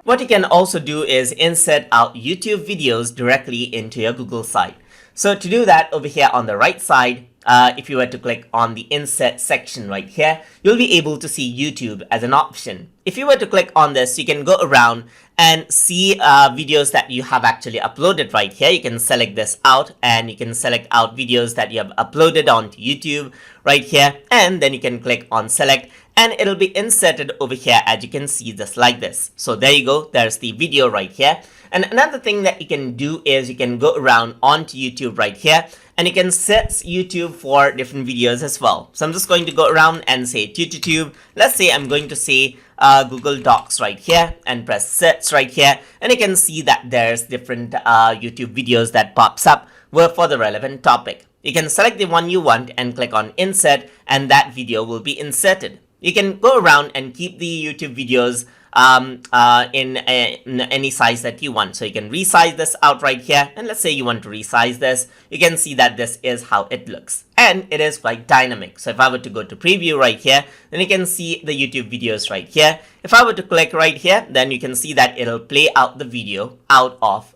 What you can also do is insert out YouTube videos directly into your Google site. So to do that, over here on the right side, if you were to click on the insert section right here, you'll be able to see YouTube as an option. If you were to click on this, you can go around and see videos that you have actually uploaded right here. You can select this out and you can select out videos that you have uploaded onto YouTube right here, and then you can click on select and it'll be inserted over here, as you can see, just like this. So there you go, there's the video right here. And another thing that you can do is you can go around onto YouTube right here and you can search YouTube for different videos as well. So I'm just going to go around and say YouTube. Let's say I'm going to say Google Docs right here and press search right here, and you can see that there's different YouTube videos that pops up for the relevant topic. You can select the one you want and click on insert, and that video will be inserted. You can go around and keep the YouTube videos in any size that you want. So you can resize this out right here, and let's say you want to resize this, you can see that this is how it looks, and it is quite dynamic. So if I were to go to preview right here, then you can see the YouTube videos right here. If I were to click right here, then you can see that it'll play out the video out of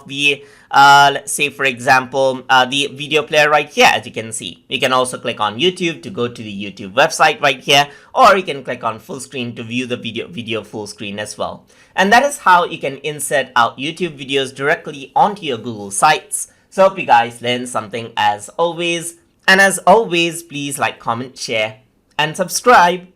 the let's say, for example, the video player right here. As you can see, you can also click on YouTube to go to the YouTube website right here, or you can click on full screen to view the video full screen as well. And that is how you can insert out YouTube videos directly onto your Google sites. So hope you guys learned something as always, and as always, please like, comment, share and subscribe.